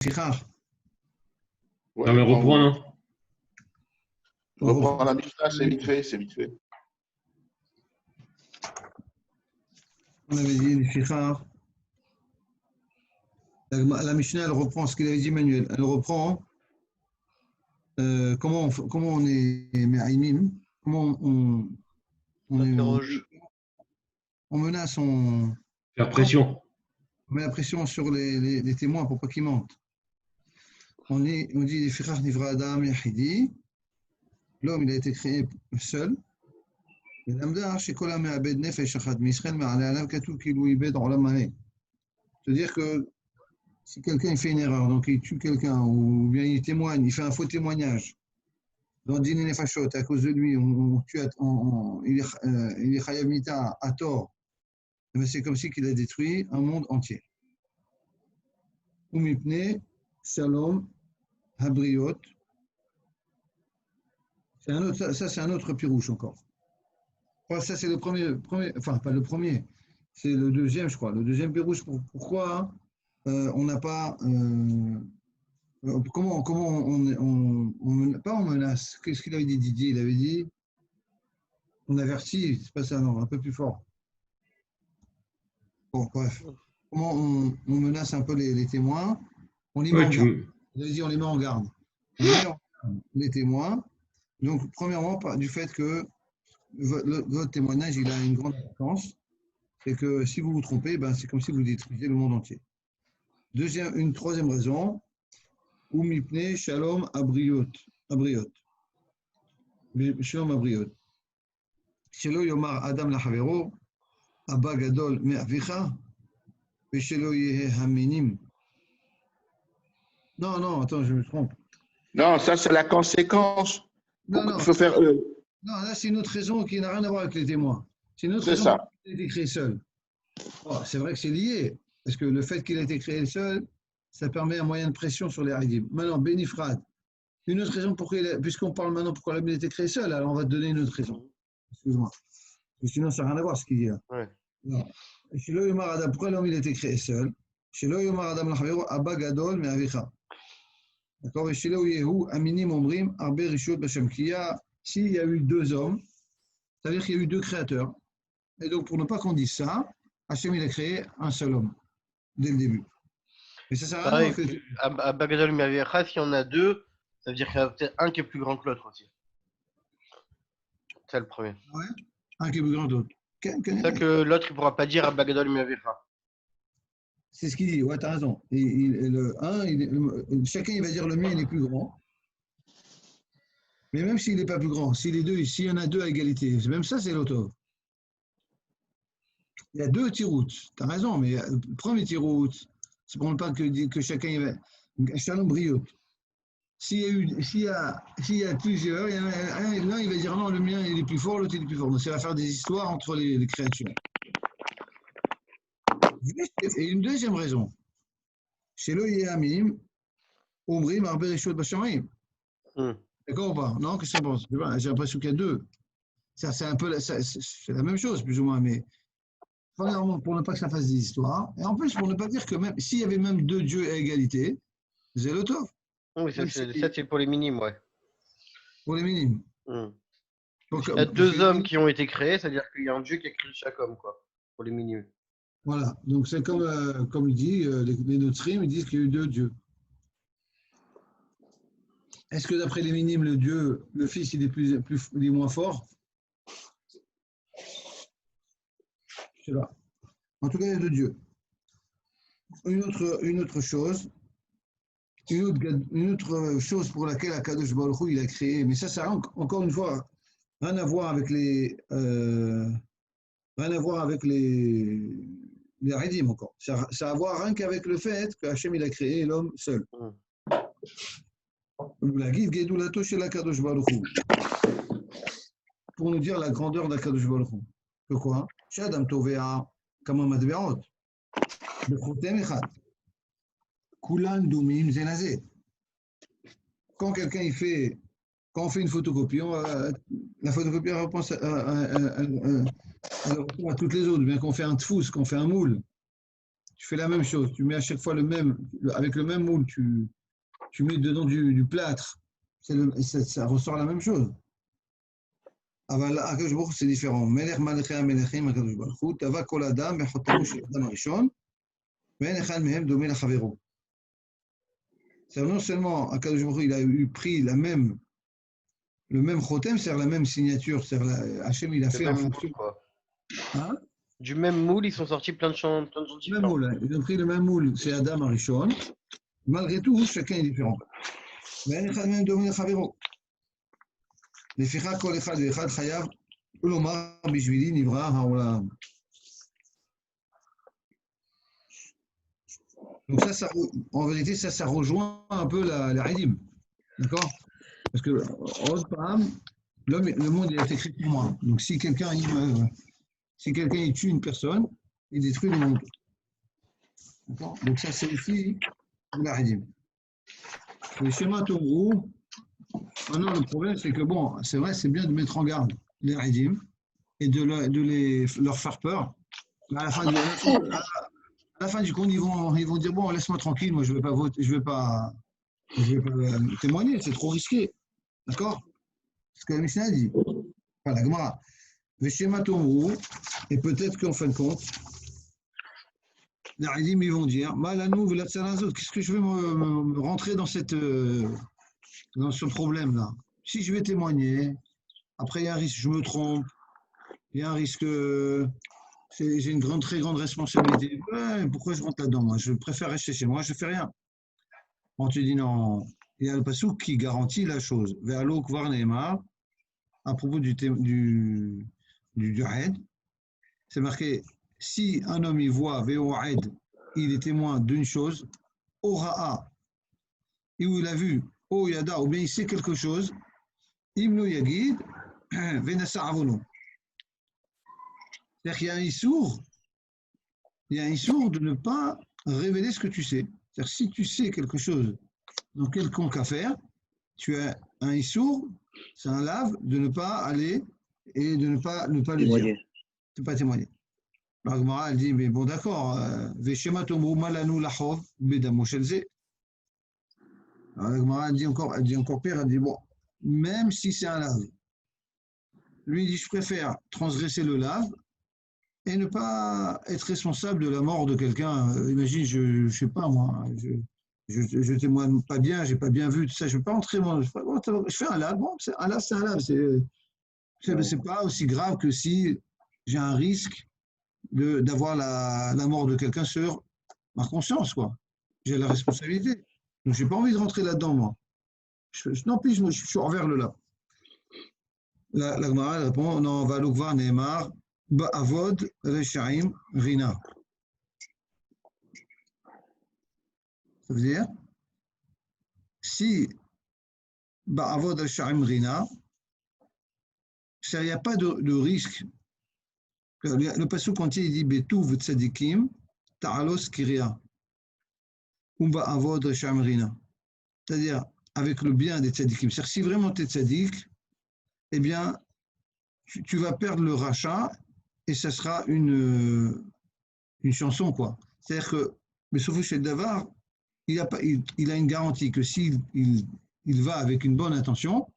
לפיכך, Non, mais reprends, non? Je reprends la Mishnah, c'est vite fait, c'est vite fait. on avait dit לפיכך, la Mishnah, elle reprend ce qu'il avait dit Manuel. Elle reprend comment on est Me'aimim, comment on menace, on Faire pression. met la pression sur les témoins pour pas qu'ils mentent. On dit לפיכך נברא אדם יחידי, l'homme il a été créé seul. ולמדה שכל המאבד נפש אחת מישראל מעלה עליו כתוב כאילו הוא איבד עולם מלא. C'est-à-dire que si quelqu'un fait une erreur, donc il tue quelqu'un, ou bien il témoigne, il fait un faux témoignage, dans Dîner Nefashot, à cause de lui, on tue, il est Chayav Mita à tort, c'est comme si il a détruit un monde entier. Umipne, Shalom, Habriot, ça c'est un autre pirouche encore. Enfin, ça c'est le premier, enfin pas le premier, c'est le deuxième je crois, le deuxième pirouche, pourquoi on n'a pas... comment pas on menace. Qu'est-ce qu'il avait dit Didier? Il avait dit on avertit, c'est pas ça, non, un peu plus fort. Bon, bref. Comment on menace un peu les témoins? On les met en garde. Il avait dit on les met en garde. On met en garde les témoins. Donc, premièrement, du fait que votre témoignage, il a une grande importance. C'est que si vous vous trompez, ben, c'est comme si vous détruisiez le monde entier. Une troisième raison, ou mipne shalom abriot. Shalom abriot. Shelo yomar adam lachavero, abba gadol me'avicha, veshelo yehe haminim. Non, attends, je me trompe. Non, ça c'est la conséquence. Non. Il faut faire. Non, là c'est une autre raison qui n'a rien à voir avec les témoins. C'est une autre raison qu'il a été créé seul. Oh, c'est vrai que c'est lié, parce que le fait qu'il a été créé seul, ça permet un moyen de pression sur les Haredim. Maintenant, Benifrad, une autre raison puisqu'on parle maintenant pourquoi l'homme a été créé seul, alors on va te donner une autre raison. Excuse-moi. Sinon, ça n'a rien à voir ce qu'il dit là. Ouais. Non. Pourquoi l'homme il a été créé seul? Chez l'homme Yomar Adam Lachavero, Abba Gadol Me'avicha. D'accord? Et chez l'homme Yehu, Aminim Ombrim, Arbe Rishot Bashem. S'il y a eu deux hommes, ça veut dire qu'il y a eu deux créateurs. Et donc, pour ne pas qu'on dise ça, Hachem il a créé un seul homme, dès le début. Mais ça sert à rien. À Bagadol Miaviacha, s'il y en a deux, ça veut dire qu'il y en a peut-être un qui est plus grand que l'autre aussi. C'est le premier. Ouais, un qui est plus grand que l'autre. C'est ça que l'autre, il ne pourra pas dire à Bagadol Miaviacha. C'est ce qu'il dit, ouais, tu as raison. Chacun il va dire le mien il est plus grand. Mais même s'il n'est pas plus grand, s'il y en a deux à égalité, même ça c'est l'auto. Il y a deux tiroutes, tu as raison, mais le premier tiroute, c'est pour ne pas que chacun y va. Shalom Briot. S'il y a plusieurs, l'un il va dire non, le mien il est plus fort, l'autre il est plus fort. Donc ça va faire des histoires entre les créatures. Et une deuxième raison. Chez le Yéhamim, Omrim, Arbe Rishot Bashamayim. D'accord ou pas? Non, qu'est-ce que ça pense? J'ai l'impression qu'il y a deux. Ça, c'est un peu c'est la même chose, plus ou moins, mais premièrement, pour ne pas que ça fasse des histoires, et en plus, pour ne pas dire que même s'il y avait même deux dieux à égalité, c'est le tov. Oui, ça c'est pour les minimes, ouais. Pour les minimes. Donc, il y a deux hommes qui ont été créés, c'est-à-dire qu'il y a un dieu qui a créé chaque homme, quoi, pour les minimes. Voilà, donc c'est comme il dit, les Notrim, ils disent qu'il y a eu deux dieux. Est-ce que d'après les minimes, le fils, il est moins fort? Je sais pas. En tout cas, il y a deux dieux. Une autre chose pour laquelle Akadosh Baruch Hu, il a créé, mais ça a encore une fois rien à voir avec les Haredim encore. Ça a à voir rien qu'avec le fait que Hachem il a créé l'homme seul. La guide Gedulato chez l'Akadosh Baruch Hu. Pour nous dire la grandeur d'Akadosh Baruch Hu. Pourquoi? Chez Adam Tovea Kama Madbeot. Bechotem Echad. Kulan Doumim Zenazé. Quand on fait une photocopie, la photocopie répond à toutes les autres. Bien qu'on fait un tfous, qu'on fait un moule, tu fais la même chose. Tu mets à chaque fois avec le même moule, tu mets dedans du plâtre. Ça ressort la même chose. אבל הקדוש ברוך הוא זה différent. מלך מלכי המלכים הקדוש ברוך הוא, טבע כל אדם בחותמו של אדם הראשון, ואין אחד מהם דומה לחברו. Non seulement הקדוש ברוך הוא il a pris le même chotem, c'est-à-dire la même signature, c'est-à-dire Hachem il a fait en fonction. Hein? Du même moule, ils sont sortis plein de gens différents. Même moule, ils ont pris le même moule, c'est Adam Arishon. Malgré tout, chacun est différent. ואין אחד מהם דומה לחברו. לפיכך כל אחד ואחד חייב לומר בשבילי נברא העולם. Donc ça, en vérité, ça rejoint un peu la Hadim. D'accord? Parce que le monde il a été créé pour moi. Donc si quelqu'un il tue une personne, il détruit le monde. D'accord? Donc ça, c'est aussi la Hadim. Le schéma Tomrou. Maintenant, le problème, c'est que bon, c'est vrai, c'est bien de mettre en garde les Hadim et de leur faire peur. Mais à la fin du compte, ils vont dire bon, laisse-moi tranquille, moi je vais pas voter, je vais pas témoigner, c'est trop risqué. D'accord? C'est ce que la Mishnah a dit. Enfin, la Gemara. Le schéma Tomrou, et peut-être qu'en fin de compte, les Hadim, ils vont dire Malanou, qu'est-ce que je vais me rentrer dans ce problème-là? Si je vais témoigner, après il y a un risque, je me trompe, il y a un risque, j'ai une très grande responsabilité. Ouais, pourquoi je rentre là-dedans? Moi, je préfère rester chez moi, je ne fais rien. On te dit non, il y a le passouk qui garantit la chose. Ve'alo kvar ne'emar, à propos du Haed, c'est marqué si un homme y voit Ve'o Haed, il est témoin d'une chose, Ora'a, et où il a vu O Yada, ou bien il sait quelque chose, Imno Yagid, Venasa Avono. C'est-à-dire qu'il y a un issour de ne pas révéler ce que tu sais. C'est-à-dire si tu sais quelque chose dans quelconque affaire, tu as un issour, c'est un lave de ne pas aller et de ne pas le dire, de ne pas témoigner. La Gemara, elle dit, mais bon d'accord, Veshema Tomrou Malanu Lachov, Bedamo Shelze. La Gemara, elle dit encore pire, elle dit, bon, même si c'est un lave, lui il dit, je préfère transgresser le lave et ne pas être responsable de la mort de quelqu'un. Imagine, je ne sais pas moi, je témoigne pas bien, j'ai pas bien vu, tout ça, je ne vais pas entrer, je fais un lave, bon, un lave, c'est un lave, c'est pas aussi grave que si j'ai un risque d'avoir la mort de quelqu'un sur ma conscience, quoi. J'ai la responsabilité. Donc, je n'ai pas envie de rentrer là-dedans, moi. Non plus, je suis envers le là. La Gemara répond, non, va l'oukvar ne'emar, ba'avod re'sha'im rina. Ça veut dire, si ba'avod re'sha'im rina, il n'y a pas de risque. Le passouk entier, il dit Betuv tzadikim, ta'alos kiria. Umba avod re'sha'im rina. C'est-à-dire, avec le bien des tzadikim. C'est-à-dire, si vraiment tu es tzadik, eh bien, tu vas perdre le rachat et ça sera une chanson, quoi. C'est-à-dire que, mais sauf chez Davar, il a une garantie que s'il il va avec une bonne intention,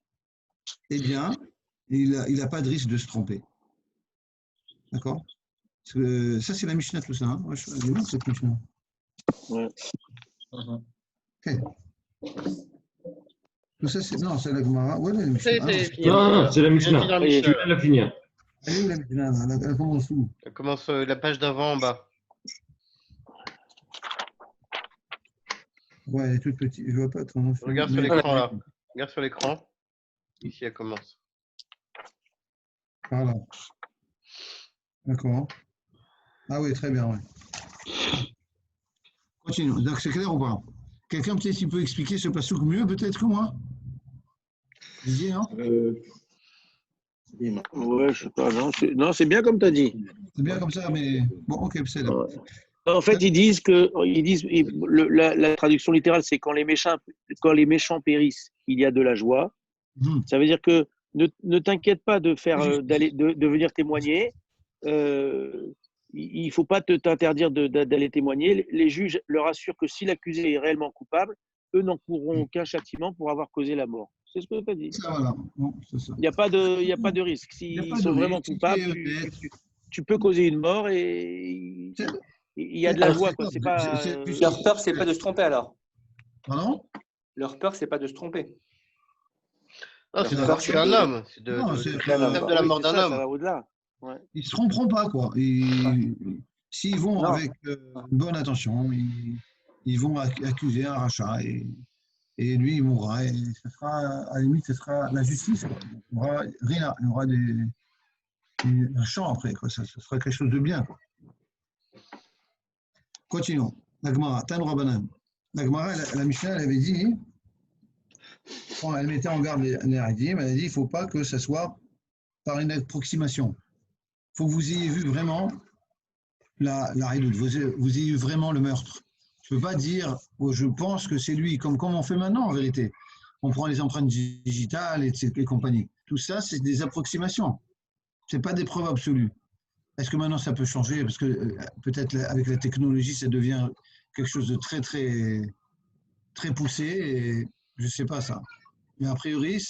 eh bien, il n'a pas de risque de se tromper. D'accord? Ça, c'est la Mishnah, tout ça. Hein. Moi, je lu cette Mishnah. Ouais. Okay. Tout ça, c'est la Gemara. Ouais, la Mishnah. Non, c'est la Mishnah. Tu viens de la finir. Elle est où la Mishnah? Elle commence où? Elle commence la page d'avant en bas. Ouais, elle est toute petite. Je ne vois pas ton nom. Regarde sur l'écran là. Regarde sur l'écran. Ici, elle commence. Par là. D'accord. Ah oui, très bien, ouais. Continue. Donc, c'est clair ou pas? Quelqu'un peut-être qui peut expliquer ce passouk mieux, peut-être que moi? Didier, non? Ouais, je sais pas. Non, c'est bien comme tu as dit. C'est bien comme ça, mais bon, ok, c'est là. Ouais. En fait, ils disent la traduction littérale, c'est quand les méchants périssent, il y a de la joie. Ça veut dire que ne t'inquiète pas de venir témoigner. il ne faut pas t'interdire d'aller témoigner. Les juges leur assurent que si l'accusé est réellement coupable, eux n'en courront aucun châtiment pour avoir causé la mort. C'est ce que tu as dit. Ça, voilà. Bon, c'est ça. Il n'y a pas de risque. S'ils sont vraiment coupables, tu peux causer une mort et il y a de la joie. Quoi. Pas, leur peur, c'est pas de se tromper alors. Pardon? Leur peur, c'est pas de se tromper. Non, c'est d'avoir tué un homme. C'est de la mort d'un homme. Ça va au-delà. Ouais. Ils ne se tromperont pas, quoi. S'ils vont avec bonne attention, ils vont accuser un rachat et lui, il mourra. Et ça sera, à la limite, ce sera la justice. Quoi. Il y aura rien, il y aura un champ après. Quoi. Ça sera quelque chose de bien. Quoi. Continuons. La Gemara, Tan Rabanan. La Gemara, la Mishnah, elle avait dit, quand elle mettait en garde les Hadim, elle a dit il ne faut pas que ça soit par une approximation. Il faut que vous ayez vu vraiment la ridoute, vous ayez eu vraiment le meurtre. Je ne peux pas dire, je pense que c'est lui, comme on fait maintenant en vérité. On prend les empreintes digitales et compagnie. Tout ça, c'est des approximations. Ce n'est pas des preuves absolues. Est-ce que maintenant ça peut changer? Parce que peut-être avec la technologie, ça devient quelque chose de très, très, très poussé. Et je ne sais pas ça. Mais a priori,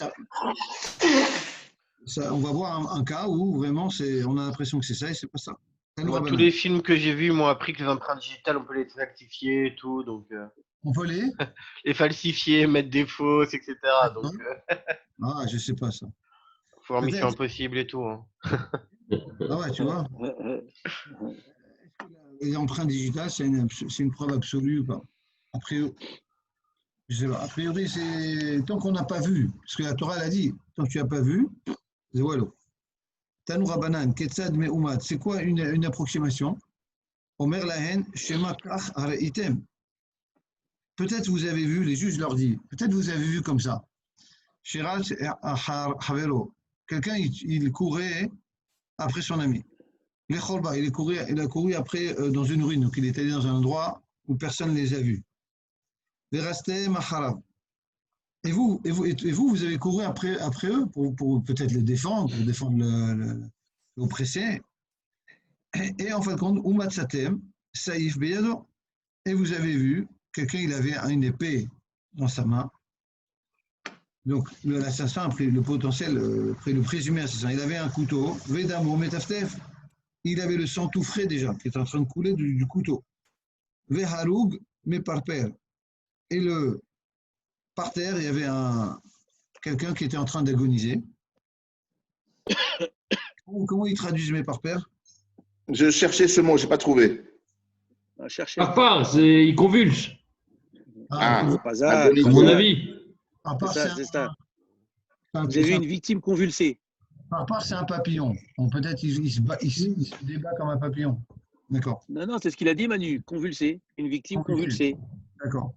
on va voir un cas où vraiment on a l'impression que c'est ça et c'est pas ça. Moi, tous les films que j'ai vus m'ont appris que les empreintes digitales, on peut les désactifier et tout. Donc, on peut les falsifier, mettre des fausses, etc. Donc, je sais pas ça. Faut voir Mission Impossible et tout. Hein. Ah ouais, tu vois. Les empreintes digitales, c'est une preuve absolue ou pas? A priori, c'est tant qu'on n'a pas vu, parce que la Torah l'a dit, tant que tu n'as pas vu, c'est voilà. Tanou Rabanan, Ketsad Me'umad, c'est quoi une approximation? Omer Lahen, Shema Kach Item. Peut-être vous avez vu, les juges leur disent, peut-être vous avez vu comme ça. Shiral Havelo, quelqu'un il courait après son ami. Les Cholba, il a couru après dans une ruine, donc il est allé dans un endroit où personne ne les a vus. Veraste Maharav. Et vous, vous avez couru après eux pour peut-être les défendre, pour défendre l'oppressé. Et en fin de compte, Umatsatem, Saïf Beyado. Et vous avez vu, quelqu'un, il avait une épée dans sa main. Donc, l'assassin, le potentiel, le présumé assassin, il avait un couteau, Vedamo Metaftef. Il avait le sang tout frais déjà, qui est en train de couler du couteau. Veharoug Meparper. Et par terre, il y avait quelqu'un qui était en train d'agoniser. Comment ils traduisent mes par père? Je cherchais ce mot, je n'ai pas trouvé. Par part, il convulse. À mon avis. C'est ça. Vous avez vu une victime convulsée. Par part, c'est un papillon. Peut-être il se débat comme un papillon. D'accord. Non, c'est ce qu'il a dit, Manu. Convulsé. Une victime convulsée. D'accord.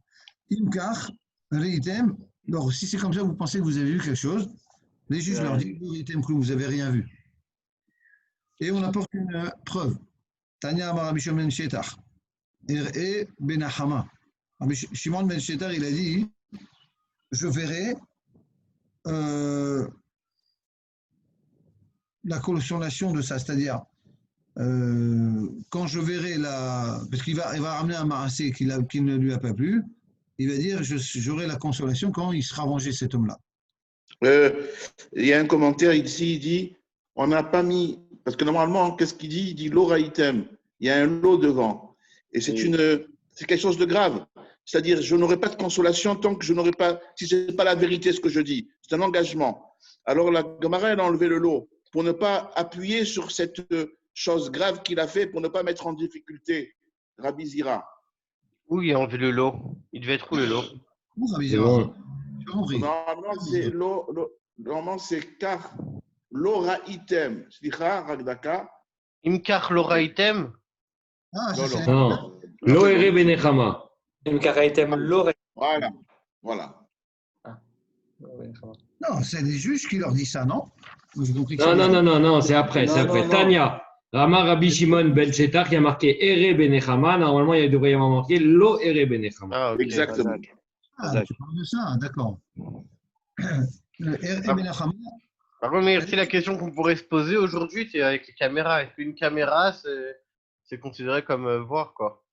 Imkar, Reitem. Alors, si c'est comme ça, vous pensez que vous avez vu quelque chose, les juges leur disent Reitem, que vous n'avez rien vu. Et on apporte une preuve. Tanya Amar Shimon ben Shetar. Et Benahama. Shimon ben Shetar, il a dit je verrai la consolation de ça, c'est-à-dire quand je verrai parce qu'il va ramener un marassé qui ne lui a pas plu, il va dire j'aurai la consolation quand il sera vengé cet homme-là. Il y a un commentaire ici, il dit on n'a pas mis, parce que normalement, qu'est-ce qu'il dit? Il dit l'ora item, il y a un lot devant. Et c'est quelque chose de grave. C'est-à-dire, je n'aurai pas de consolation tant que je n'aurai pas, si ce n'est pas la vérité ce que je dis. C'est un engagement. Alors la Gemara, elle a enlevé le lot pour ne pas appuyer sur cette chose grave qu'il a fait, pour ne pas mettre en difficulté Rabbi Zira. Où il a enlevé le lot? Il devait être où le lot? Où Rabbi Zira? Normalement, c'est car l'ora item. Slicha, Ragdaka. Imkar l'ora item? Ah, c'est non. L'Oere Benechama. Imkar item l'ora. Voilà. Non, c'est les juges qui leur disent ça, non? Non, c'est après. Tania. Rama Rabbi Shimon ben Shetar qui a marqué Ere Benechama. Normalement, il devrait y avoir marqué Lo Ere Benechama. Ah, okay. Exactement. Tu parles de ça, d'accord. Benechama. Par contre, mais la question qu'on pourrait se poser aujourd'hui, c'est avec les caméras. Est-ce qu'une caméra, c'est considéré comme voir, quoi.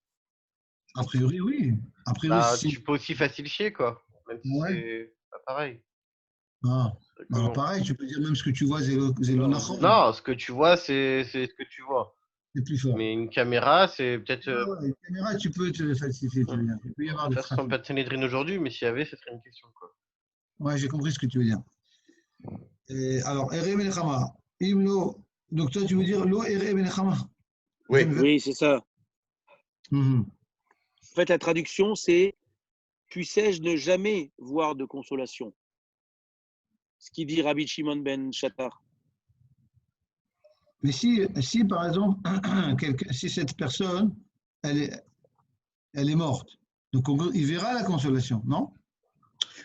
A priori, oui. A priori, Bah, si. tu peux aussi faciliter, quoi. Même si Ouais. c'est pas pareil. Ah. C'est Bah, comment pareil, tu peux dire même ce que tu vois, Zélo Nachon. Non, ce que tu vois, c'est ce que tu vois. C'est plus fort. Mais une caméra, c'est peut-être. Ouais, une caméra, tu peux te falsifier, tu veux dire. Il peut y avoir des Ça, ce sont trafics. pas de Sanhedrin aujourd'hui, mais s'il y avait, ce serait une question, quoi. Ouais, j'ai compris ce que tu veux dire. Et alors, Ere Benechama. Donc, toi, tu veux dire Lo Ere Benechama. Oui. Oui, c'est ça. Mhm. En fait, la traduction, c'est puissais-je ne jamais voir de consolation. Ce qui dit Rabbi Shimon ben Shattar. Mais si, par exemple, si cette personne, elle est morte, donc il verra la consolation, non?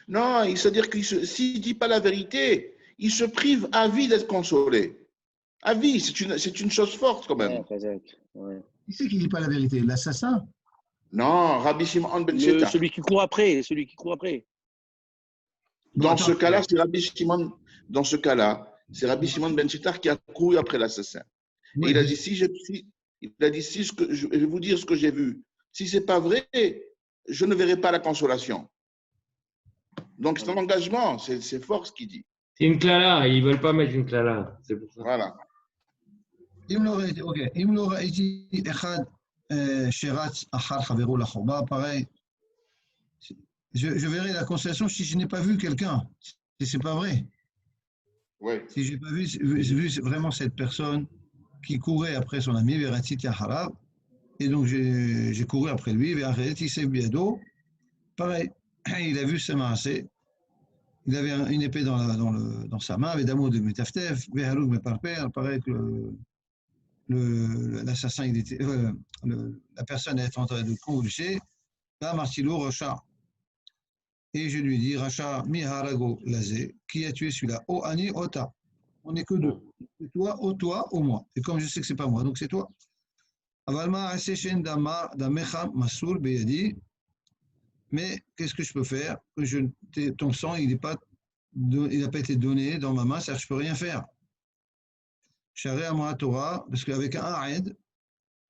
Non, c'est-à-dire qu'il s'il ne dit pas la vérité, il se prive à vie d'être consolé. À vie, c'est une chose forte quand même. Ouais. Qui c'est qui ne dit pas la vérité? L'assassin? Non, Rabbi Shimon ben Shetach. Celui qui court après. Bon, Dans ce cas-là, c'est Rabbi Shimon. Dans ce cas-là, c'est Rabbi Shimon ben Shetach qui a couru après l'assassin. Ouais, Et il a dit si je vais vous dire ce que j'ai vu. Si c'est pas vrai, je ne verrai pas la consolation. Donc c'est un engagement, c'est fort ce qu'il dit. C'est une clala, ils ne veulent pas mettre une clala. C'est pour ça. Voilà. אם לא ראיתי אחד שרץ אחר חברו לחובה, pareil, je verrai la consolation si je n'ai pas vu quelqu'un, si c'est pas vrai. Oui. Si j'ai pas vu vraiment cette personne qui courait après son ami, Veratziti Harab, et donc j'ai couru après lui, Verati Sebiado, pareil, il a vu ce maasé, il avait une épée dans sa main, Vedamo de Metaftef, Vehalug Meparper, pareil que l'assassin, la personne est en train de convulser, là, Martilo Racha. Et je lui dis, Racha, mi harago lazé, qui a tué celui-là? O ani, ota. On n'est que deux. C'est toi, ou moi. Et comme je sais que c'est pas moi, donc c'est toi. Avalma aseshen dama damecha masour beyadi. Mais qu'est-ce que je peux faire? Ton sang, il n'a pas été donné dans ma main, c'est-à-dire que je peux rien faire. Charé à Torah, parce qu'avec un aïd,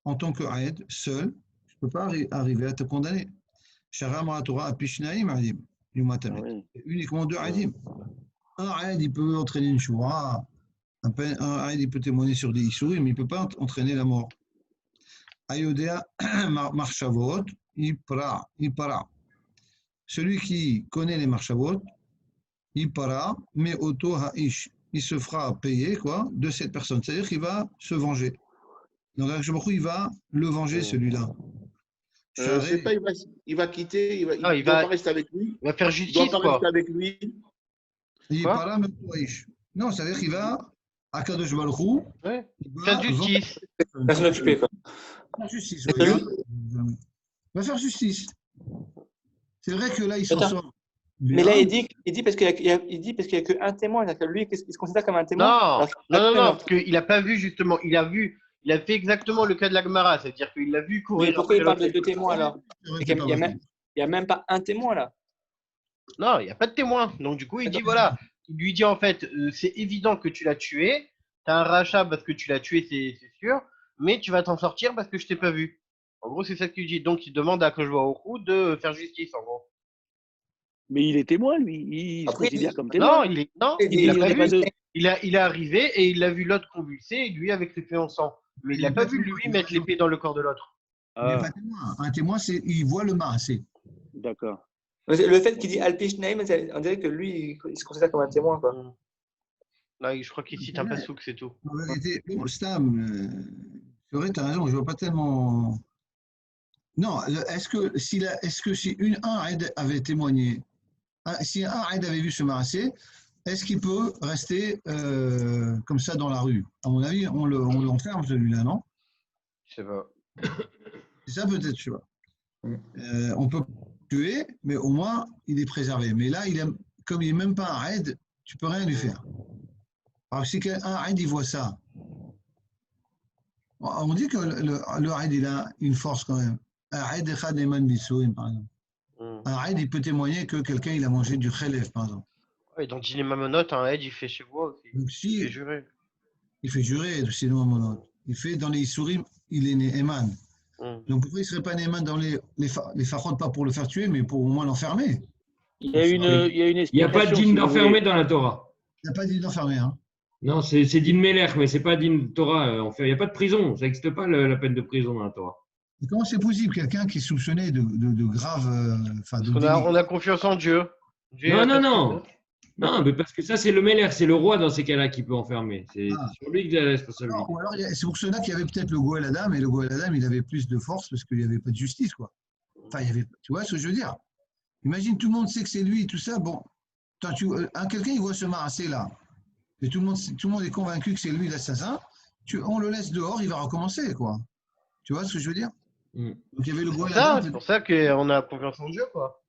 en tant que aïd, seul, je ne peux pas arriver à te condamner. Charé à Torah, Pishnaim adim, Yumatamet. Uniquement deux aïdim. Un aïd, il peut entraîner une choua. Un aïd, il peut témoigner sur des issouris, mais il ne peut pas entraîner la mort. Ayodea marchavot, il para. Celui qui connaît les marchavot, il para, mais auto ha'ish. Il se fera payer quoi, de cette personne. C'est-à-dire qu'il va se venger. Donc, il va le venger, celui-là. C'est pas, il va quitter, il ne doit pas rester avec lui. Il va faire justice, il doit pas rester avec lui. Il para, mais auto ha'ish. Non, c'est-à-dire qu'il va à Kadosh Baruch Hu. Faire justice. Personne occupé, quoi. Faire justice, oui. Il va faire justice. C'est vrai que là, il s'en sort. Mais là, il dit parce qu'il n'y a qu'un témoin. Lui, il se considère comme un témoin. Non, parce qu'il n'a pas vu justement. Il a fait exactement le cas de la Gemara, c'est-à-dire qu'il l'a vu courir. Mais pourquoi il parle de deux témoins alors? Il n'y a même pas un témoin là. Non, il n'y a pas de témoin. Donc du coup, il dit voilà. Il lui dit en fait, c'est évident que tu l'as tué. Tu as un rachat parce que tu l'as tué, c'est sûr. Mais tu vas t'en sortir parce que je t'ai pas vu. En gros, c'est ça qu'il dit. Donc il demande à Koshbaoku de faire justice, en gros. Mais il est témoin, lui. Il se considère comme témoin. Non, il l'a pas vu. Il est arrivé et il a vu l'autre convulser, et lui avec l'épée en sang. Mais il n'a pas vu lui mettre l'épée dans le corps de l'autre. Il n'est pas témoin. Un témoin, il voit le maasé. D'accord. Le fait qu'il dit Alpishnaim, on dirait que lui, il se considère comme un témoin, quoi. Là, je crois qu'il cite un pasouk, c'est tout. En vérité, bon, Stam, c'est vrai, tu as raison, je ne vois pas tellement. Non, est-ce que si un aide avait témoigné, si un aide avait vu ce maasé, est-ce qu'il peut rester comme ça dans la rue? À mon avis, on l'enferme celui-là, non? Je sais pas. C'est ça peut-être, tu vois. On peut tuer, mais au moins, il est préservé. Mais là, comme il n'est même pas un aide, tu ne peux rien lui faire. Alors, si un aide, il voit ça, on dit que le aide, il a une force quand même. Un aide, par exemple. Un aide, il peut témoigner que quelqu'un, il a mangé du khelev, par exemple. Oui, donc il est mamonote, un aide, il fait chez vous aussi. Donc, il fait jurer. Il fait jurer, sinon mamonote. il fait dans les Issourim, il est né Eman. Donc pourquoi il ne serait pas né Eman dans les Fachot, pas pour le faire tuer, mais pour au moins l'enfermer? Il y a une explication. Il n'y a pas de din d'enfermer dans la Torah. Il n'y a pas de din d'enfermer, hein? Non, c'est din Melech, mais ce n'est pas din Torah. Il n'y a pas de prison. Ça n'existe pas la peine de prison dans la Torah. Et comment c'est possible, quelqu'un qui est soupçonné de graves. On a confiance en Dieu. Non, mais parce que ça, c'est le Melech, c'est le roi dans ces cas-là qui peut enfermer. C'est sur lui qu'il a la responsabilité. Ou alors, c'est pour cela qu'il y avait peut-être le Goël Adam, et le Goël Adam, il avait plus de force parce qu'il n'y avait pas de justice, quoi. Enfin, il y avait, tu vois ce que je veux dire? Imagine, tout le monde sait que c'est lui, tout ça. Bon, quelqu'un, il voit ce marassé là, et tout le monde est convaincu que c'est lui l'assassin. On le laisse dehors, il va recommencer, quoi. Tu vois ce que je veux dire? Donc, il y avait le Goël Adam. C'est pour ça qu'on a confiance en Dieu, quoi.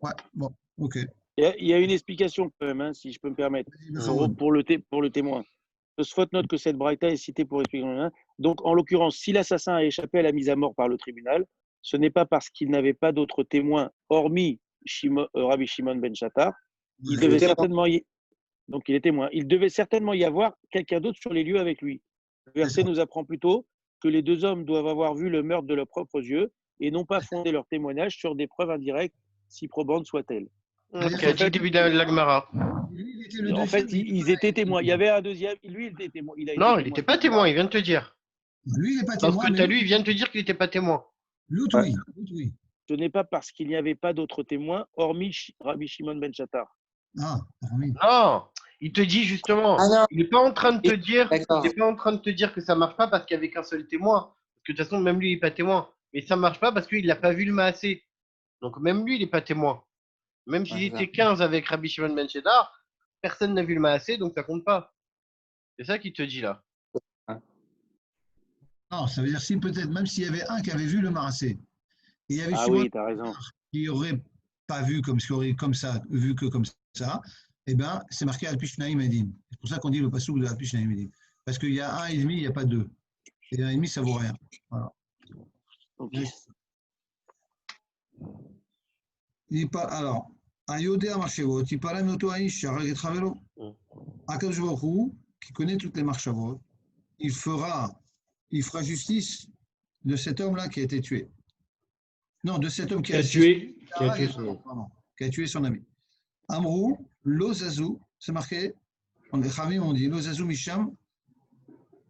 Ouais, bon, ok. Il y a une explication quand même, hein, si je peux me permettre, pour le témoin. Tosfot note que cette braïta est citée pour expliquer. Donc, en l'occurrence, si l'assassin a échappé à la mise à mort par le tribunal, ce n'est pas parce qu'il n'avait pas d'autres témoins, hormis Rabbi Shimon ben Shattar. Il devait certainement donc il est témoin. Il devait certainement y avoir quelqu'un d'autre sur les lieux avec lui. Le verset nous apprend plutôt que les deux hommes doivent avoir vu le meurtre de leurs propres yeux et non pas fonder leur témoignage sur des preuves indirectes, si probantes soient-elles. Ok, dit début de l'Agmara. En fait, ils étaient témoins. Il y avait un deuxième. Lui, il était témoin. Non, il n'était pas témoin, il vient de te dire. Lui, il n'est pas témoin. Parce que lui, il vient de te dire qu'il n'était pas témoin. L'autre, oui. Ce n'est pas parce qu'il n'y avait pas d'autres témoins, hormis Rabbi Shimon ben Shattar. Ah, hormis. Non, il te dit justement. Il n'est pas en train de te dire. Il n'est pas en train de te dire que ça ne marche pas parce qu'il n'y avait qu'un seul témoin. Parce que de toute façon, même lui, il n'est pas témoin. Mais ça ne marche pas parce qu'il n'a pas vu le Maasé. Donc même lui, il n'est pas témoin. Même s'il était 15 avec Rabbi Shimon ben Shattar, personne n'a vu le Maasé, donc ça compte pas. C'est ça qu'il te dit là. Non, ça veut dire si peut-être, même s'il y avait un qui avait vu le Marassé, il y avait oui, t'as raison. qui n'aurait pas vu comme ça, vu que comme ça, eh bien, c'est marqué Al-Pish Naïm Edim. C'est pour ça qu'on dit le passouk de Al-Pish Naïm Edim. Parce qu'il y a 1,5, il n'y a pas 2. Et 1,5, ça ne vaut rien. Voilà. Okay. Alors, Ayodé Marchavot, il parle de Notoaïch, Charag et Travelo. Akadosh Baruch Hu, qui connaît toutes les Marchavot, il fera justice de cet homme-là qui a été tué. Non, de cet homme qui a tué son ami. Amrou, Lozazou, c'est marqué, les Khamim ont dit Lozazou Misham.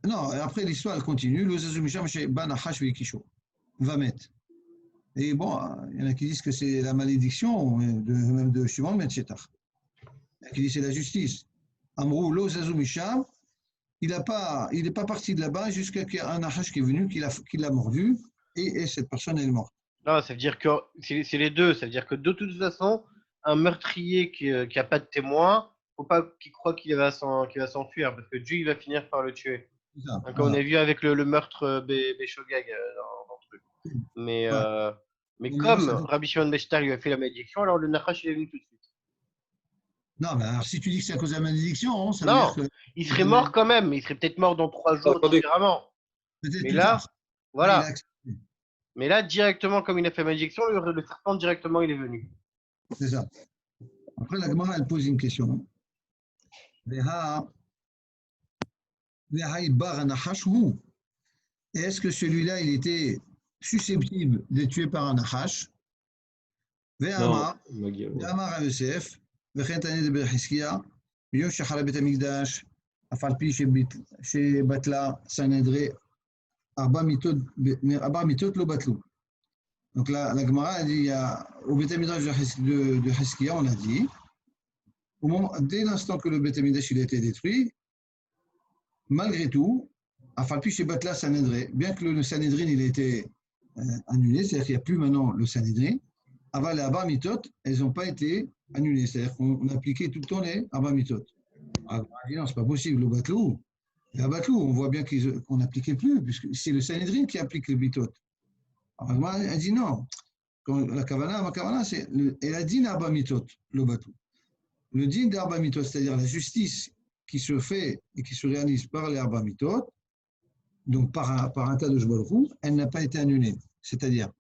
Non, après l'histoire elle continue. Lozazou Misham chez Banahash Vikisho. Va mettre. Et bon, il y en a qui disent que c'est la malédiction, même de Shimon ben Shetach. Il y en a qui disent que c'est la justice. Amrou, Lozazou Misham. Il n'est pas parti de là-bas jusqu'à qu'il y ait un Nahash qui est venu, qui l'a mordu, et cette personne est morte. Non, ça veut dire que c'est les deux. Ça veut dire que de toute façon, un meurtrier qui n'a pas de témoin, il ne faut pas qu'il croie qu'il va s'enfuir, parce que Dieu il va finir par le tuer. Ça, comme on a vu avec le meurtre Béchogag dans le truc. Mais comme Rabbi Shimon ben Shattar lui a fait la malédiction, alors le Nahash il est venu tout de suite. Non, mais alors si tu dis que c'est à cause de la malédiction, ça non, veut dire que... il serait mort quand même, mais il serait peut-être mort dans 3 jours différemment. Mais là, voilà. Mais là, directement, comme il a fait la malédiction, le serpent, directement, il est venu. C'est ça. Après, la Gemara, elle pose une question. Est-ce que celui-là, il était susceptible d'être tué par un Nahash? Ve'amar Yosef. וכן תענית בחזקיה, ביום שחרב בית המקדש, אף על פי שבטלה סנהדרין, 4 מיתות לא בטלו. Donc la Gemara a dit, au Beit Midrash de Hizkia, on a dit, dès l'instant que le Beit Midrash il a été détruit, malgré tout, أف על פי שבטלה סנהדרין, bien que le Sanhédrin il a été annulé, c'est-à-dire qu'il n'y a plus maintenant le Sanhédrin, avant les 4 mitot, elles n'ont pas été annulées. C'est-à-dire qu'on appliquait tout le temps les 4 mitot. Alors, non, c'est pas possible, le batlou. Et à batlou, on voit bien qu'on n'appliquait plus, puisque c'est le Sanhédrin qui applique les mitot. Alors, elle dit non. Quand ma kavana, c'est elle a dit 4 mitot, le batlou. Le din des 4 mitot, c'est-à-dire la justice qui se fait et qui se réalise par les 4 mitot, donc par un tas de Baruch, elle n'a pas été annulée. C'est-à-dire,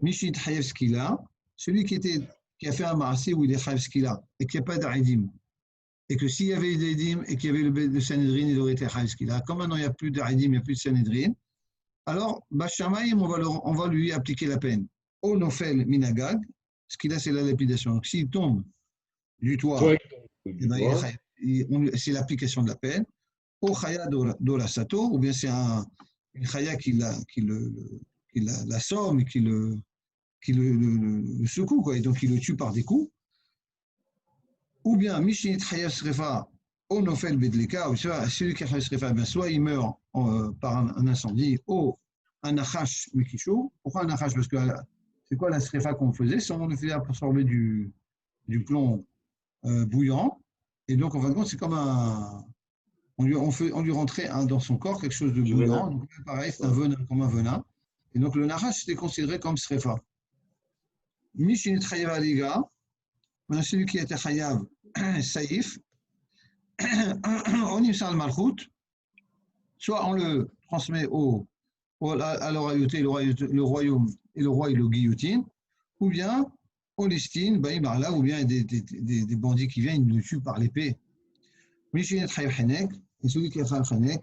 Mishit Hayev Skila, celui qui a fait un marasé où il est chayav skila et qu'il n'y a pas d'aidim, et que s'il y avait des Edim et qu'il y avait le Sanhedrin, il aurait été Chayav Skila. Comme maintenant il n'y a plus d'Edim, il n'y a plus de Sanhedrin, alors Bashamaïm, on va lui appliquer la peine. Au Nofel Minagag, ce qu'il a, c'est la lapidation. Donc s'il tombe du toit, c'est l'application de la peine. Au Chaya Dora Sato, ou bien c'est une Chaya qui l'assomme et qui le secoue, quoi, et donc il le tue par des coups. Ou bien Mishinit Chayav Srefa, au Nofel Bedleka, ou celui qui a Chayav Srefa, soit il meurt par un incendie, ou un Nachash Mekisho. Pourquoi un Nachash? Parce que c'est quoi la Srefa qu'on faisait? C'est on le faisait absorber du plomb bouillant, et donc en fin de compte, c'est comme on lui rentrait dans son corps quelque chose de bouillant, donc pareil, c'est un venin, comme un venin, et donc le Nachash était considéré comme Srefa. Mishinit Chayav Aliga, celui qui était Chayav Saïf, on y le Malchut, soit on le transmet à la royauté, le royaume, et le roi il le guillotine, ou bien on l'estime, là, ou bien des bandits qui viennent, ils le tuent par l'épée. Mishinet Chayav Hanek, et celui qui est Chayav Hanek,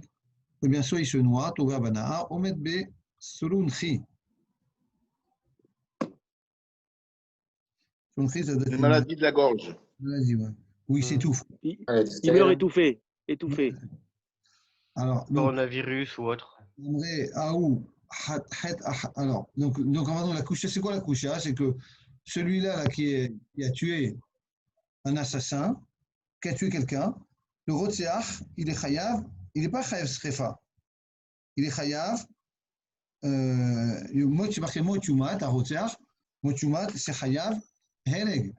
eh bien soit il se noie, Toga Banaa, ou met be Surunchi. Une maladie de la gorge. Maladie, ouais. Où il s'étouffe. Il meurt étouffé. Alors, coronavirus ou autre. Alors, donc la coucha, c'est quoi la coucha? C'est que celui-là qui a tué un assassin, qui a tué quelqu'un, le Rotseach, il est chayav, il n'est pas chayav srefa. Il est chayav, c'est marqué motumat, à Rotseach, motumat, c'est chayav, heneg.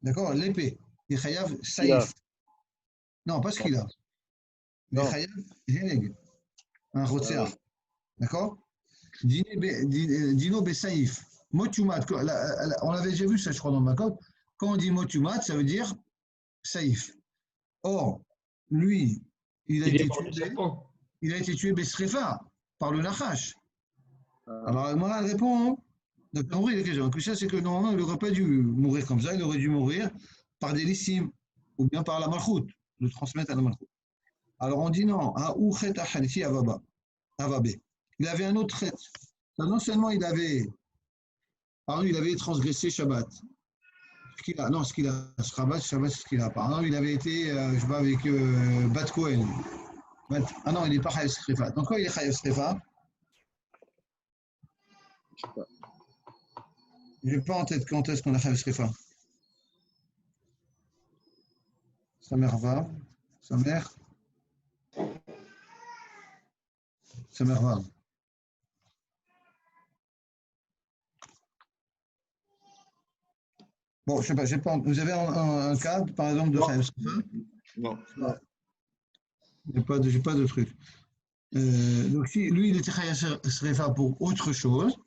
D'accord? L'épée. Il est chayav saïf. Non, pas ce qu'il a. Il est chayav heneg. Un Rotseach. D'accord? Dino Bessaïf. Motumat, on avait déjà vu ça, je crois, dans ma code. Quand on dit Motumat, ça veut dire Saïf. Or, lui, il a été tué Besrefa par le Nachash. Alors, moi, elle répond. Donc, en vrai, la question, c'est que normalement, il n'aurait pas dû mourir comme ça, il aurait dû mourir par des lissim, ou bien par la Malchut, le transmettre à la Malchut. Alors, on dit non, il avait un autre trait. Non seulement il avait transgressé Shabbat. Ce qu'il a, Shabbat, c'est ce qu'il a. Pardon, il avait été, je sais pas, avec Bat Cohen. Ah non, il n'est pas Chayav Srefa. Donc, quoi, il est Chayav Srefa? Je n'ai pas en tête quand est-ce qu'on a Chayav Srefa. Sa mère va. Bon, je ne sais pas, vous avez un cas, par exemple, de Chayav Srefa? Non. Je n'ai pas de truc. Donc, si lui, il était Chayav Srefa pour autre chose,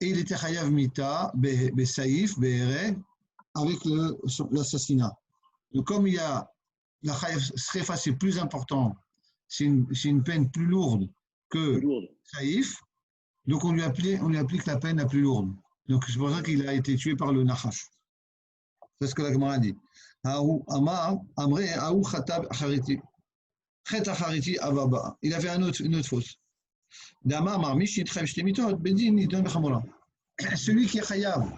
et il était Chayav Mita, Saïf, Bereg, avec l'assassinat. Donc, comme il y a la Chayav Srefa, c'est plus important, c'est une peine plus lourde que Saïf, donc on lui applique la peine la plus lourde. Donc, c'est pour ça qu'il a été tué par le Nachash. C'est ce que la Gemara dit. Il avait une autre faute. Celui qui est chayav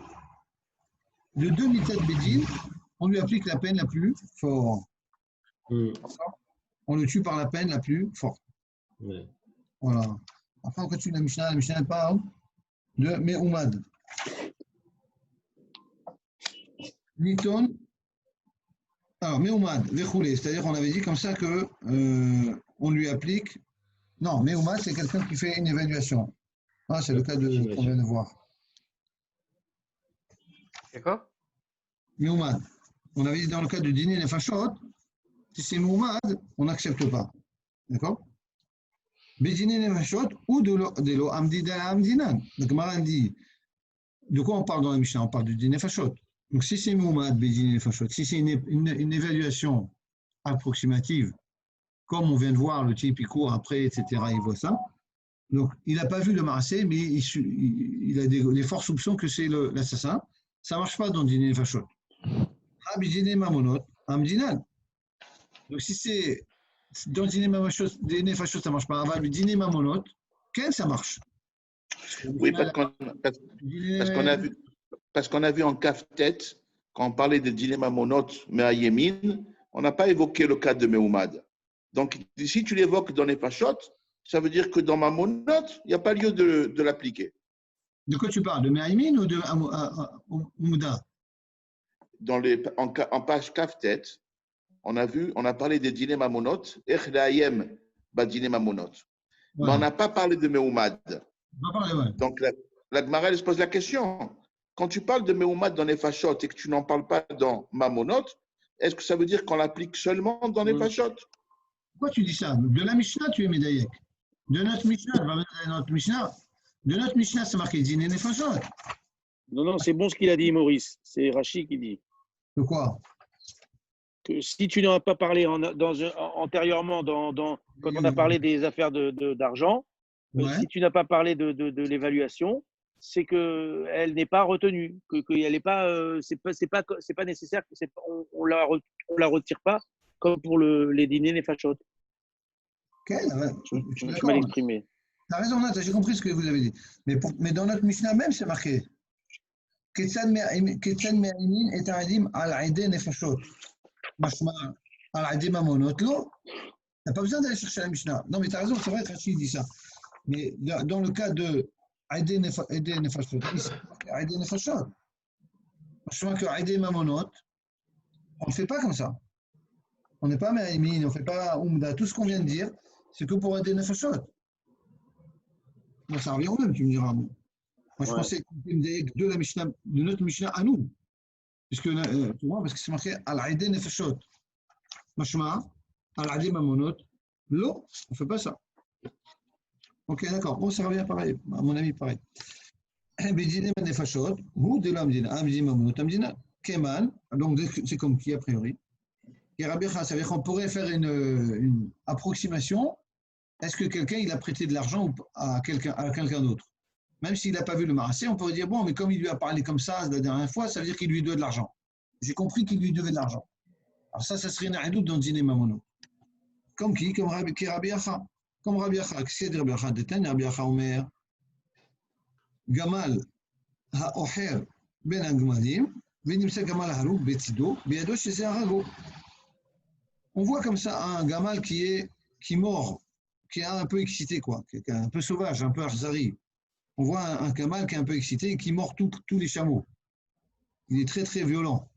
de 2 mitat bedin, on lui applique la peine la plus forte. On le tue par la peine la plus forte. Voilà. Après, on continue la Mishnah parle de Me'umad. Niton, alors Me'umad, Vechoulé, c'est-à-dire on avait dit comme ça que on lui applique. Non, Me'umad, c'est quelqu'un qui fait une évaluation. Ah, c'est le cas qu'on vient de voir. D'accord? Me'umad. On avait dit dans le cas de dîner les fachot, si c'est Me'umad, on n'accepte pas. D'accord? Bédiner les fachot ou de l'eau amdinan. Donc, Maran dit, de quoi on parle dans la Mishnah? On parle du dîner fachot. Donc, si c'est Me'umad, Bédiner les fachot, si c'est une évaluation approximative, comme on vient de voir, le type il court après, etc., il voit ça. Donc, il n'a pas vu le Maasé, mais il a des forts soupçons que c'est l'assassin. Ça ne marche pas dans Dîner Fachot. Abidine Mamonot, Amdinan. Donc, si c'est dans le dîner fachot, ça marche pas. Avant le dîner mamonot, quel ça marche? Oui, parce qu'on a vu en caf-tête, quand on parlait de dîner mamonot, mais à Yémin, on n'a pas évoqué le cas de Meoumad. Donc, si tu l'évoques dans les fachot, ça veut dire que dans mamonot, il n'y a pas lieu de l'appliquer. De quoi tu parles? De Me'aymin ou de Mouda? En page caf-tête, on a parlé des dîners mamonot, Echlaayem, dîner mamonot. Mais on n'a pas parlé de Meoumad. Donc, la Gemara, elle se pose la question. Quand tu parles de Meoumad dans les fachot et que tu n'en parles pas dans mamonot, est-ce que ça veut dire qu'on l'applique seulement dans les fachot? Pourquoi tu dis ça? De la Mishnah, tu es Médaïek. De notre Mishnah, c'est marqué dîner les fachot. Non, c'est bon ce qu'il a dit, Maurice. C'est Rachid qui dit. De quoi? Que si tu n'en as pas parlé antérieurement, quand on a parlé des affaires d'argent, si tu n'as pas parlé de l'évaluation, c'est qu'elle n'est pas retenue, qu'elle n'est pas, c'est pas nécessaire, on la retire pas comme pour les dîners, les fachot. Je m'en exprimé. Tu as raison, Nat, j'ai compris ce que vous avez dit. Mais dans notre Mishnah même, c'est marqué. Ketzad me'aymin et ta'adim al-aidé nefashot. Mashma al-aidé mamonot. Lo, tu n'as pas besoin d'aller chercher la Mishnah. Non, mais tu as raison, c'est vrai que Rachid dit ça. Mais dans le cas de aidé nefashot, aidé nefashot. Mashma que aidé mamonot, on ne fait pas comme ça. On n'est pas me'aymin, on ne fait pas umda. Tout ce qu'on vient de dire, c'est que pour aidé nefashot. Moi, ça revient au même, tu me diras. Moi, je pensais que tu me disais de notre Mishnah à nous. Puisque, tu vois, parce que c'est marqué Al-Aïdé Nefashot. Mashma, Al-Aïdé Mamonot. L'eau, on ne fait pas ça. Ok, d'accord. Bon, ça revient pareil, à mon avis, pareil. Bidine Nefashot, ou de l'Amdina, Amdina Mamonot, Amdina, Keman, donc c'est comme qui a priori. Et Rabbi Kha, ça veut dire qu'on pourrait faire une approximation. Est-ce que quelqu'un il a prêté de l'argent à quelqu'un d'autre? Même s'il n'a pas vu le marassé, on pourrait dire, bon, mais comme il lui a parlé comme ça la dernière fois, ça veut dire qu'il lui doit de l'argent. J'ai compris qu'il lui devait de l'argent. Alors ça serait une aïdoute dans le dîner mamono. Comme qui? Comme Rabbi Acha. Comme Rabbi Acha. Qu'est-ce qu'il y a de Rabbi Acha? Détail, Rabbi Acha Omer. Gamal ha'oher ben agmadim, venimsa gamal harouk betido, biado chez Arago. On voit comme ça un gamal qui mord, qui est un peu excité, quoi, qui est un peu sauvage, un peu arzari. On voit un gamal qui est un peu excité et qui mord tous les chameaux. Il est très, très violent.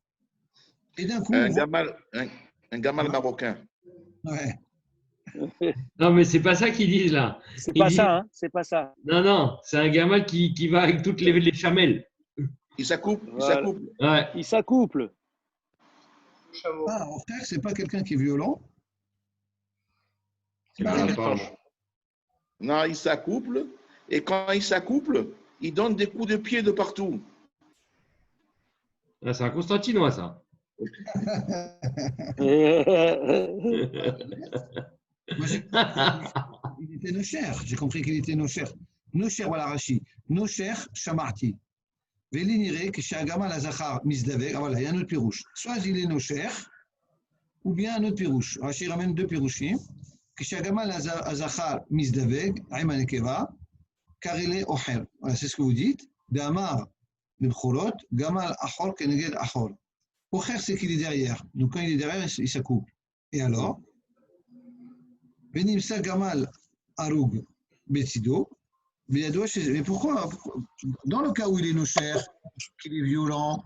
Et d'un coup. Un gamal marocain. Ouais. Non, mais c'est pas ça qu'ils disent là. C'est pas ça, hein, c'est pas ça. Non, c'est un gamal qui va avec toutes les chamelles. Il s'accouple. Voilà. Ouais. Il s'accouple. Ah, en frère, c'est pas quelqu'un qui est violent. Non, il s'accouple. Et quand il s'accouple, il donne des coups de pied de partout. Ah, c'est un Constantinois, ça. Moi, il était Nocher. J'ai compris qu'il était Nocher. Nocher, voilà Rashi. Nocher, Shamarti. Véliniré, que chez Agama la Zachar Misdavek. Voilà, il y a un autre pirouche. Soit il est Nocher, ou bien un autre pirouche. Rashi ramène deux pirouchim. Que chez Agama la Zachar Misdavek, Ayman et Keva, car il est Oher. Voilà, c'est ce que vous dites. Damar, le Bchorot, Gamal Achor, Keneged Achor. Oher, c'est qu'il est derrière. Donc quand il est derrière, il s'accouple. Et alors? Benimsa Gamal Aroug Betido. Mais pourquoi? Dans le cas où il est nocher, qu'il est violent,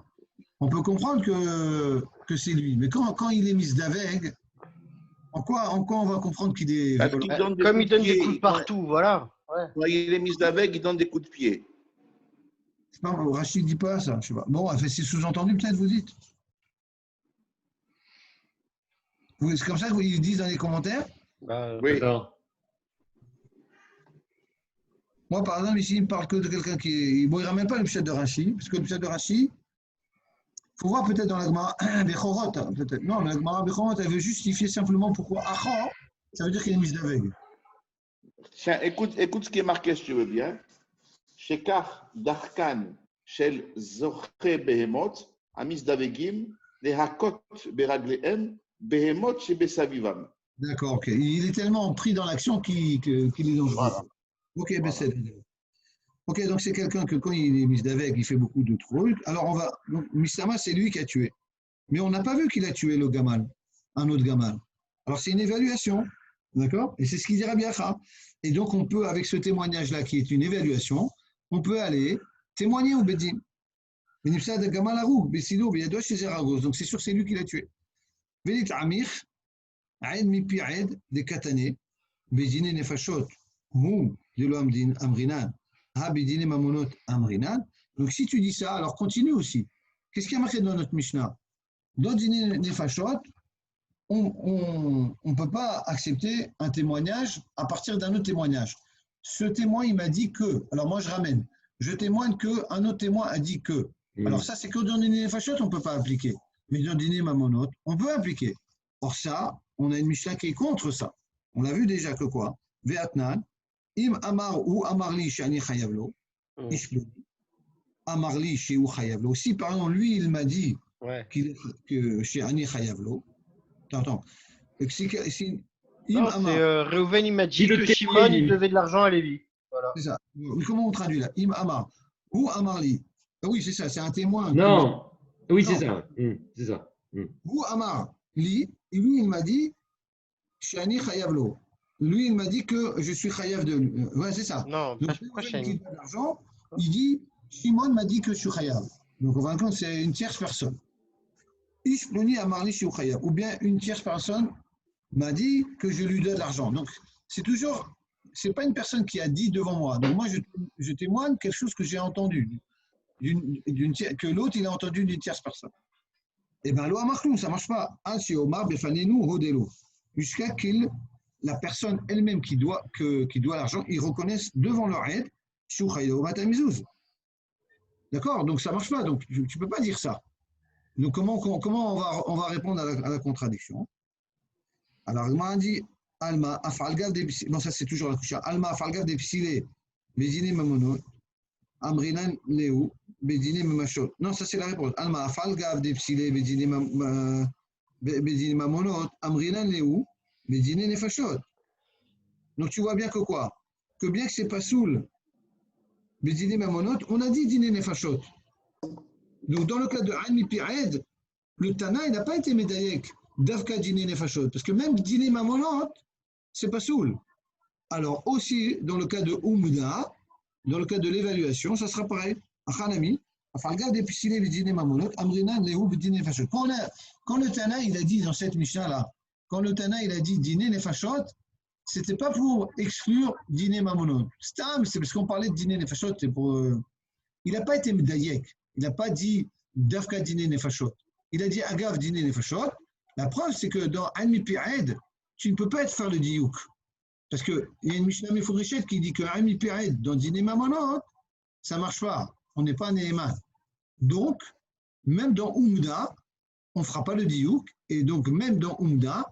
on peut comprendre que c'est lui. Mais quand il est mis d'aveg, en quoi on va comprendre qu'il est violent? Comme il donne des coups de partout, voilà. Ouais. Quand il est mis d'aveg, il donne des coups de pied. Rachid ne dit pas ça, je sais pas. Bon, c'est sous-entendu, peut-être, vous dites. C'est comme ça qu'ils disent dans les commentaires? Oui. Attends. Moi, par exemple, ici, il ne parle que de quelqu'un qui. Bon, il ne ramène pas le pshat de Rashi, parce que le pshat de Rashi, il faut voir peut-être dans la Gemara Bechorot, peut-être. Non, mais la Gemara Bechorot, elle veut justifier simplement pourquoi Achor, ça veut dire qu'il est mis d'aveg. Tiens, écoute ce qui est marqué, si tu veux bien. Shekar Darkan Shel Zoche Behemot, Amis Davegim, les Hakot Beraglehem, Behemot chez Bessavivam. D'accord, ok. Il est tellement pris dans l'action qu'il est dangereux. Voilà. Ok, ben c'est. Ok, donc c'est quelqu'un que quand il est mis d'avec, il fait beaucoup de trucs. Alors on va. Donc, Mistama, c'est lui qui a tué. Mais on n'a pas vu qu'il a tué le gamal, un autre gamal. Alors c'est une évaluation, d'accord? Et c'est ce qu'il dit Rabbi Acha. Et donc on peut, avec ce témoignage-là qui est une évaluation, on peut aller témoigner au Bedin. Donc c'est sûr, c'est lui qui l'a tué. Velit Amir, Aed Mipi Aed, des Katané, Bedine Nefashot, Mou, de l'Amdin Amrinan, Ha Bedine Mamonot Amrinan. Donc si tu dis ça, alors continue aussi. Qu'est-ce qu'il y a marqué dans notre Mishnah? Dans Dine Nefashot, on ne peut pas accepter un témoignage à partir d'un autre témoignage. Ce témoin, il m'a dit que. Alors moi, je ramène. Je témoigne que, un autre témoin a dit que. Alors ça, c'est que dans Dine Nefashot, on ne peut pas appliquer. Mais dans Dine Mamonot, on peut appliquer. Or ça, on a une Mishnah qui est contre ça. On l'a vu déjà que quoi? Ve'atnan, im amar ou amarli shani chayavlo, ishploni, amarli shi ou chayavlo. Si par exemple, lui, il m'a dit que chez Ani Chayavlo. Attends. Non, c'est Reuven, il m'a dit que Shimon, il devait de l'argent à Lévi. Voilà. C'est ça. Mais comment on traduit là? Im Amar ou Amarli. Ah oui, c'est ça, c'est un témoin. Non. Oui, c'est ça. C'est ça. Ou Amar Li, lui, il m'a dit Shani Chayavlo. Lui, il m'a dit que je suis Chayav de lui. Ouais, c'est ça. Non, donc, pourquoi qui donne de l'argent, il dit Shimon m'a dit que je suis Chayav. Donc, on va compte, c'est une tierce personne. Ou bien une tierce personne m'a dit que je lui donne l'argent. Donc, c'est toujours, c'est pas une personne qui a dit devant moi. Donc, moi, je témoigne quelque chose que j'ai entendu, que l'autre, il a entendu d'une tierce personne. Eh bien, ça ne marche pas. Jusqu'à qu'il, la personne elle-même qui doit l'argent, ils reconnaissent devant leur aide, d'accord? Donc, ça ne marche pas. Donc, tu ne peux pas dire ça. Donc, comment on va répondre à la contradiction? Alors, il m'a dit Alma, Afalgav des non, ça c'est toujours la couche. Alma, Afalgav des Psilé, Bédine Mamonot, Amrinan Léou, Bédine Mamachot. Non, ça c'est la réponse. Alma, Afalgav des Psilé, Bédine Mamonot, Amrinan Léou, Bédine Nefashot. Donc, tu vois bien que quoi? Que bien que c'est pas soul, Bédine Mamonot, on a dit Dine Nefashot. Donc, dans le cas de Almi Pi'ed, le Tana, il n'a pas été médaillek d'Avka Dine Nefashot, parce que même Dine Mamonot, c'est pas soul. Alors, aussi, dans le cas de Umda, dans le cas de l'évaluation, ça sera pareil. Achanami, Afalgav des Piscine Dine Mamonot, Amrina Léou Dine Nefashot. Quand le Tana, il a dit dans cette Mishnah-là, quand le Tana, il a dit Dine Nefashot, c'était pas pour exclure Dine Mamonot. C'est parce qu'on parlait de Dine Nefashot, c'est pour. Il n'a pas été médaillek. Il n'a pas dit Davka Dine Nefashot. Il a dit Agav Dine Nefashot. La preuve, c'est que dans Almi Pi'ed, tu ne peux pas faire le diouk. Parce qu'il y a une Mishnah Mefudreshet qui dit que Almi Pi'ed, dans Dine Mamonot, ça ne marche pas. On n'est pas Neheman. Donc, même dans Umda, on ne fera pas le diouk. Et donc, même dans Umda,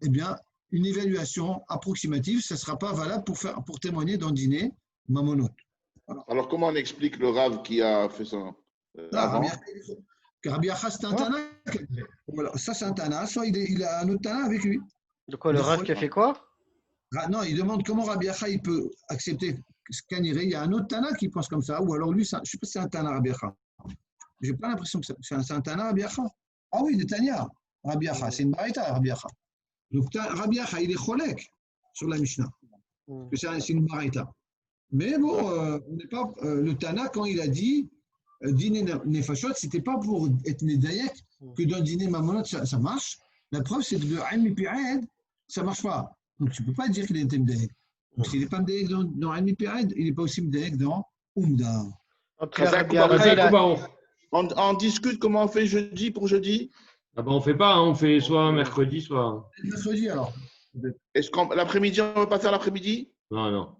eh bien, une évaluation approximative, ça ne sera pas valable pour témoigner dans Dine Mamonot. Voilà. Alors, comment on explique le Rav qui a fait ça avant? Rabbi Acha, c'est un Tana. Voilà, ça, c'est un Tana. Soit il a un autre Tana avec lui. De quoi, le Rav qui a fait quoi? Non, il demande comment Rabbi Acha il peut accepter ce qu'Aniré. Il y a un autre Tana qui pense comme ça. Ou alors lui, je ne sais pas si c'est un Tana Rabbi Acha. Je n'ai pas l'impression que c'est un Tana Rabbi Acha. Ah oui, de Tania. Rabbi Acha, c'est une Baraita, Rabbi Acha. Donc, Rabbi Acha, il est cholek sur la Mishnah. C'est une Baraita. Mais bon, on n'est pas, le Tana, quand il a dit Dîner Nefashot, ce n'était pas pour être Nedayek que dans Dîner Mamonot, ça marche. La preuve, c'est que de Almi Pi'ed, ça ne marche pas. Donc, tu ne peux pas dire qu'il est Nedayek. Donc, s'il n'est pas Nedayek dans Almi Pi'ed, il n'est pas aussi Nedayek dans Umda. On discute comment on fait jeudi pour jeudi? Ah ben, on ne fait pas, on fait soit mercredi, soit. Mercredi alors. Est-ce que l'après-midi, on ne va pas faire l'après-midi? Non.